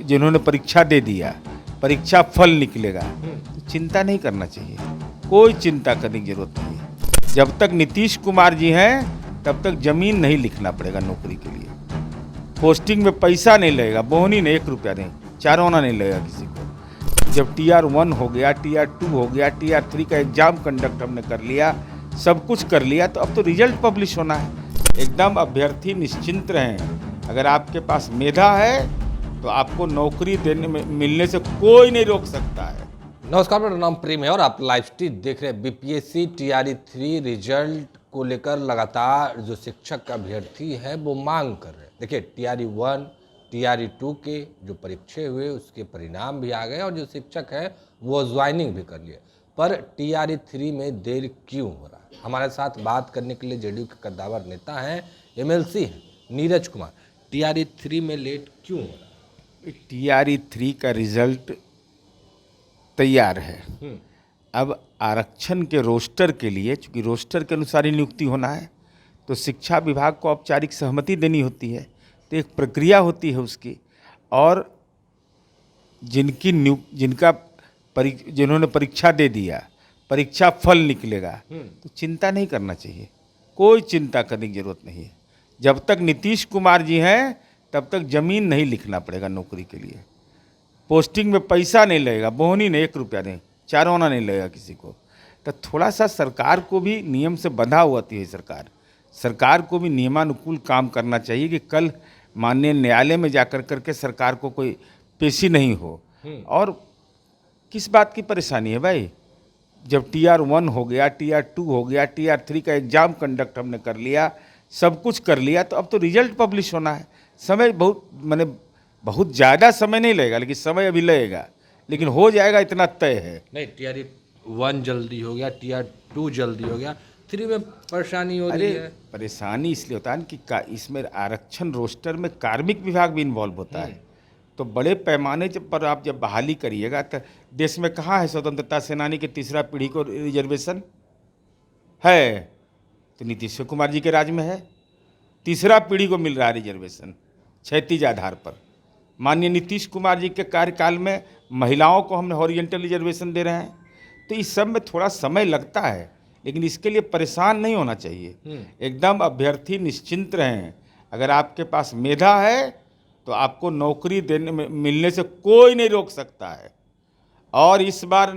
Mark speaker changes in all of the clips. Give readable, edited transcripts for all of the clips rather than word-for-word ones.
Speaker 1: जिन्होंने परीक्षा दे दिया, परीक्षा फल निकलेगा, तो चिंता नहीं करना चाहिए, कोई चिंता करने की जरूरत नहीं है। जब तक नीतीश कुमार जी हैं तब तक जमीन नहीं लिखना पड़ेगा नौकरी के लिए, पोस्टिंग में पैसा नहीं लगेगा, बोहनी नहीं, 1 रुपया नहीं, 4 आना नहीं लगेगा किसी को। जब TR1 हो गया, TR2 हो गया, TR3 का एग्जाम कंडक्ट हमने कर लिया, सब कुछ कर लिया, तो अब तो रिजल्ट पब्लिश होना है। एकदम अभ्यर्थी निश्चिंत रहें। अगर आपके पास मेधा है तो आपको नौकरी देने में मिलने से कोई नहीं रोक सकता है।
Speaker 2: नमस्कार, मेरा नाम प्रेम है और आप लाइव स्ट्रीट देख रहे हैं। BPSC TRE3 रिजल्ट को लेकर लगातार जो शिक्षक अभ्यर्थी है वो मांग कर रहे हैं। देखिए, TRE1 TRE2 के जो परीक्षे हुए उसके परिणाम भी आ गए और जो शिक्षक है वो ज्वाइनिंग भी कर लिए, पर TRE3 में देर क्यों हो रहा है? हमारे साथ बात करने के लिए JDU के कद्दावर नेता हैं, MLC हैं नीरज कुमार। TRE3 में लेट क्यों हो रहा है?
Speaker 1: TRE3 का रिजल्ट तैयार है। अब आरक्षण के रोस्टर के लिए, चूंकि रोस्टर के अनुसार ही नियुक्ति होना है, तो शिक्षा विभाग को औपचारिक सहमति देनी होती है, तो एक प्रक्रिया होती है उसकी। और जिन्होंने परीक्षा दे दिया, परीक्षा फल निकलेगा, तो चिंता नहीं करना चाहिए, कोई चिंता करने की जरूरत नहीं है। जब तक नीतीश कुमार जी हैं तब तक जमीन नहीं लिखना पड़ेगा नौकरी के लिए, पोस्टिंग में पैसा नहीं लगेगा, बोहनी नहीं, 1 रुपया नहीं, 4 आना नहीं लगेगा किसी को। तो थोड़ा सा सरकार को भी नियम से बंधा होती है। सरकार को भी नियमानुकूल काम करना चाहिए कि कल माननीय न्यायालय में जाकर करके सरकार को कोई पेशी नहीं हो। और किस बात की परेशानी है भाई? जब TR1 हो गया, TR2 हो गया, TR3 का एग्जाम कंडक्ट हमने कर लिया, सब कुछ कर लिया, तो अब तो रिजल्ट पब्लिश होना है। समय बहुत ज़्यादा समय नहीं लगेगा, लेकिन समय अभी लगेगा, लेकिन हो जाएगा, इतना तय है।
Speaker 2: नहीं, TRE1 जल्दी हो गया, TR2 जल्दी हो गया, 3 में परेशानी हो रही है।
Speaker 1: परेशानी इसलिए होता है कि इसमें आरक्षण रोस्टर में कार्मिक विभाग भी इन्वॉल्व होता है। तो बड़े पैमाने पर आप जब बहाली करिएगा, तो देश में कहाँ है स्वतंत्रता सेनानी के तीसरा पीढ़ी को रिजर्वेशन है? तो नीतीश कुमार जी के राज में है, तीसरा पीढ़ी को मिल रहा है रिजर्वेशन क्षैतिज आधार पर। माननीय नीतीश कुमार जी के कार्यकाल में महिलाओं को हमने हॉरिजेंटल रिजर्वेशन दे रहे हैं। तो इस सब में थोड़ा समय लगता है, लेकिन इसके लिए परेशान नहीं होना चाहिए। एकदम अभ्यर्थी निश्चिंत रहें। अगर आपके पास मेधा है तो आपको नौकरी देने में मिलने से कोई नहीं रोक सकता है। और इस बार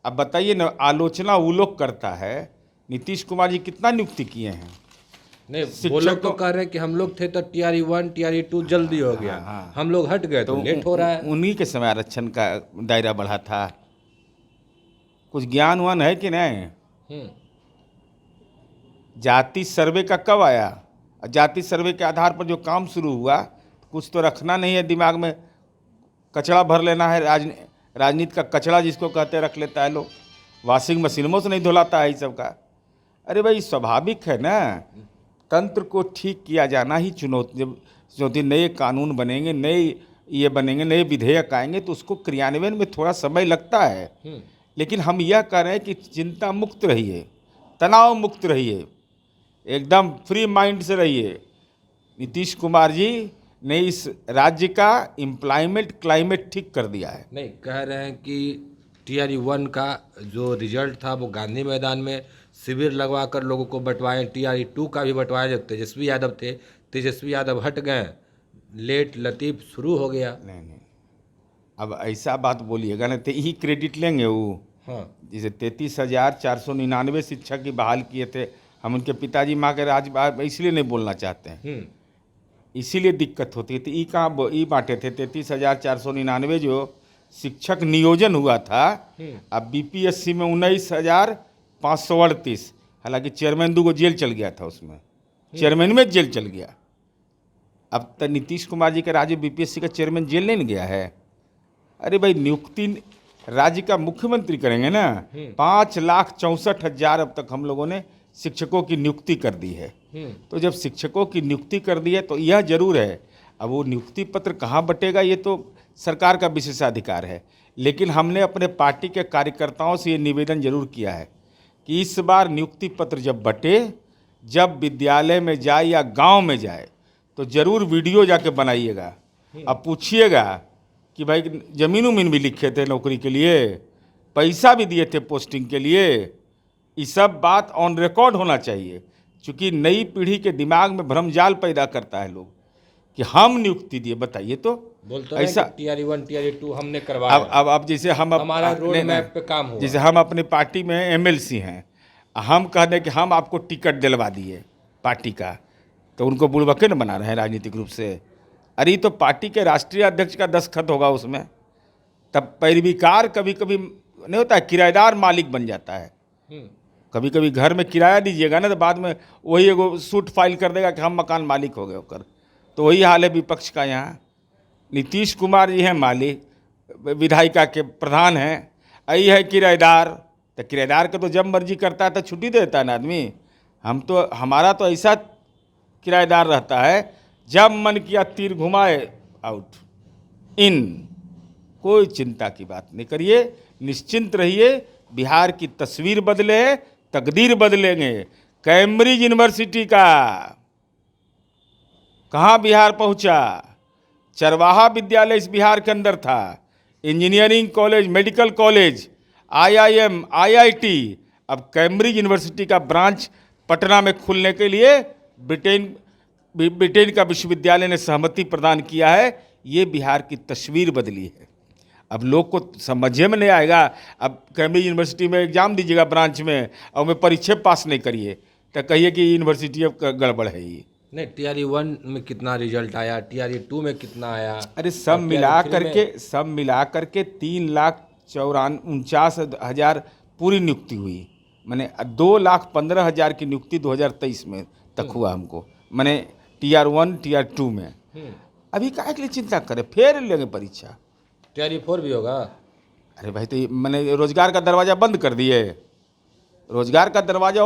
Speaker 1: अब बताइए ना, आलोचना वो लोग करता है, नीतीश कुमार जी कितना नियुक्ति किए हैं?
Speaker 2: नहीं, वो लोग तो कह रहे हैं कि हम लोग थे तो TRE1 TRE2 जल्दी हो गया। हम लोग हट गए तो लेट हो रहा है।
Speaker 1: उन्हीं के समय आरक्षण का दायरा बढ़ा था। कुछ ज्ञान वान है कि नहीं? जाति सर्वे का कब आया? जाति सर्वे के आधार पर जो काम शुरू हुआ, कुछ तो रखना नहीं है दिमाग में, कचरा भर लेना है। राजनीति का कचरा जिसको कहते रख लेता है लोग, वॉशिंग मशीनों से नहीं धुलाता है इस सब का। अरे भाई, स्वाभाविक है ना, तंत्र को ठीक किया जाना ही चुनौती। नए कानून बनेंगे, नए विधेयक आएंगे, तो उसको क्रियान्वयन में थोड़ा समय लगता है। लेकिन हम यह कह रहे हैं कि चिंता मुक्त रहिए, तनाव मुक्त रहिए, एकदम फ्री माइंड से रहिए। नीतीश कुमार जी ने इस राज्य का एम्प्लॉयमेंट क्लाइमेट ठीक कर दिया है।
Speaker 2: नहीं, कह रहे हैं कि TRE1 का जो रिजल्ट था वो गांधी मैदान में शिविर लगवा कर लोगों को बंटवाएं, TRE2 का भी बंटवाएं। जब तेजस्वी यादव हट गए, लेट लतीफ़ शुरू हो गया।
Speaker 1: नहीं, अब ऐसा बात बोलिएगा ना तो यही क्रेडिट लेंगे वो। जैसे 33,499 शिक्षक की बहाल किए थे, हम उनके पिताजी माँ के राज इसलिए नहीं बोलना चाहते हैं, इसीलिए दिक्कत होती है। तो ई कहाँ ई बांटे थे 33,499 जो शिक्षक नियोजन हुआ था। अब BPSC में 19,538, हालांकि चेयरमैन 2 जेल चल गया था, उसमें चेयरमैन में जेल चल गया। अब तक नीतीश कुमार जी के राज्य BPSC का चेयरमैन जेल नहीं गया है। अरे भाई, नियुक्ति राज्य का मुख्यमंत्री करेंगे ना। 5,64,000 अब तक हम लोगों ने शिक्षकों की नियुक्ति कर दी है। तो जब शिक्षकों की नियुक्ति कर दी है तो यह जरूर है, अब वो नियुक्ति पत्र कहाँ बटेगा ये तो सरकार का विशेषाधिकार है। लेकिन हमने अपने पार्टी के कार्यकर्ताओं से ये निवेदन जरूर किया है कि इस बार नियुक्ति पत्र जब बटे, जब विद्यालय में जाए या गांव में जाए, तो जरूर वीडियो जाके बनाइएगा। अब पूछिएगा कि भाई जमीन उमीन भी लिखे थे नौकरी के लिए, पैसा भी दिए थे पोस्टिंग के लिए। ये सब बात ऑन रिकॉर्ड होना चाहिए, क्योंकि नई पीढ़ी के दिमाग में भ्रमजाल पैदा करता है लोग कि हम नियुक्ति दिए। बताइए तो
Speaker 2: बोलते
Speaker 1: ऐसा
Speaker 2: हैं टीआरई 1 टीआरई 2 हमने करवाया,
Speaker 1: अब जैसे हम
Speaker 2: हमारा रोड मैप पे काम हुआ।
Speaker 1: जैसे हम अपने पार्टी में एमएलसी हैं, हम कह दें कि हम आपको टिकट दिलवा दिए पार्टी का, तो उनको बुड़बके न बना रहे हैं राजनीतिक रूप से। अरे तो पार्टी के राष्ट्रीय अध्यक्ष का दस्तखत होगा उसमें, तब पैरवीकार कभी कभी नहीं होता है, किराएदार मालिक बन जाता है। कभी कभी घर में किराया दीजिएगा ना, तो बाद में वही एगो सूट फाइल कर देगा कि हम मकान मालिक हो गए होकर। तो वही हाल है विपक्ष का यहाँ। नीतीश कुमार जी हैं मालिक, विधायिका के प्रधान हैं, यही है किराएदार। तो किराएदार का तो जब मर्जी करता है तो छुट्टी दे देता है ना आदमी। हमारा तो ऐसा किराएदार रहता है, जब मन किया तीर घुमाए आउट इन। कोई चिंता की बात नहीं करिए, निश्चिंत रहिए। बिहार की तस्वीर बदले, तकदीर बदलेंगे। कैम्ब्रिज यूनिवर्सिटी का कहाँ बिहार पहुंचा? चरवाहा विद्यालय इस बिहार के अंदर था, engineering college, medical college, IIM, IIT. अब कैम्ब्रिज यूनिवर्सिटी का ब्रांच पटना में खुलने के लिए ब्रिटेन का विश्वविद्यालय ने सहमति प्रदान किया है। ये बिहार की तस्वीर बदली है। अब लोग को समझे में नहीं आएगा। अब कैम्ब्रिज यूनिवर्सिटी में एग्जाम दीजिएगा ब्रांच में, और मैं परीक्षा पास नहीं करिए तो कहिए कि यूनिवर्सिटी अब गड़बड़ है। ये
Speaker 2: नहीं, टीआरई 1 में कितना रिजल्ट आया, टीआरई 2 में कितना आया?
Speaker 1: अरे सब मिला करके 3,49,000 पूरी नियुक्ति हुई। मैंने 2,15,000 की नियुक्ति 2023 में तक हुआ हमको, मैंने TR1 TR2 में। अभी काहे के लिए चिंता करें, फिर लेंगे परीक्षा।
Speaker 2: टीआरई 4 भी होगा?
Speaker 1: अरे भाई, तो मैंने रोजगार का दरवाजा बंद कर दिए। रोजगार का दरवाजा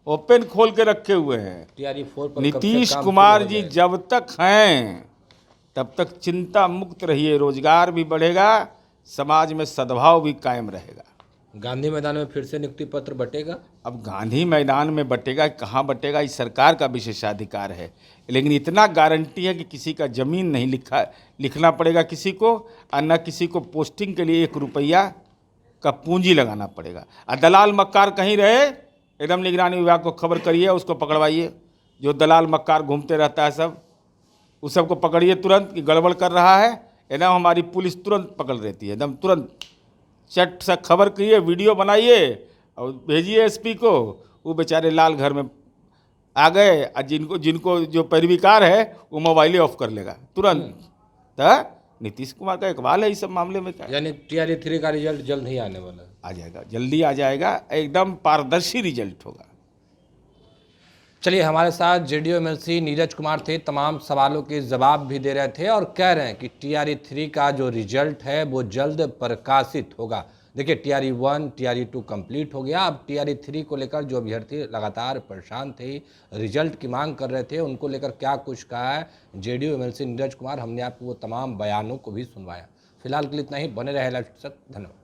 Speaker 1: ओपन खोल के रखे हुए हैं।
Speaker 2: टीआरई 4 पर
Speaker 1: नीतीश कुमार जी जब तक हैं तब तक चिंता मुक्त रहिए। रोजगार भी बढ़ेगा, समाज में सद्भाव भी कायम रहेगा।
Speaker 2: गांधी मैदान में फिर से नियुक्ति पत्र बटेगा? अब
Speaker 1: गांधी मैदान में बटेगा, कहाँ बटेगा, इस सरकार का विशेषाधिकार है। लेकिन इतना गारंटी है कि किसी का जमीन नहीं लिखना पड़ेगा किसी को, और न किसी को पोस्टिंग के लिए 1 रुपया का पूंजी लगाना पड़ेगा। और दलाल मक्कार कहीं रहे, एकदम निगरानी विभाग को खबर करिए, उसको पकड़वाइए। जो दलाल मक्कार घूमते रहता है सब, उस सबको पकड़िए तुरंत कि गड़बड़ कर रहा है। एकदम हमारी पुलिस तुरंत पकड़ लेती है, एकदम तुरंत चट से खबर करिए, वीडियो बनाइए और भेजिए एसपी को। वो बेचारे लाल घर में आ गए, और जिनको जो पैरवीकार है वो मोबाइल ऑफ कर लेगा तुरंत। तो नीतीश कुमार का इकबाल है इस सब मामले में। क्या
Speaker 2: यानी टीआरई 3 का रिजल्ट जल्द ही आने वाला है?
Speaker 1: आ जाएगा, जल्दी आ जाएगा, एकदम पारदर्शी रिजल्ट होगा।
Speaker 2: चलिए, हमारे साथ जेडीयू एमएलसी नीरज कुमार थे, तमाम सवालों के जवाब भी दे रहे थे और कह रहे हैं कि टीआरई 3 का जो रिजल्ट है वो जल्द प्रकाशित होगा। देखिए, टीआरई 1 टीआरई 2 कंप्लीट हो गया। अब टीआरई 3 को लेकर जो अभ्यर्थी लगातार परेशान थे, रिजल्ट की मांग कर रहे थे, उनको लेकर क्या कुछ कहा है जेडीयू एमएलसी नीरज कुमार, हमने आपको वो तमाम बयानों को भी सुनवाया। फिलहाल के लिए इतना ही। बने रहे लाइव के साथ। धन्यवाद।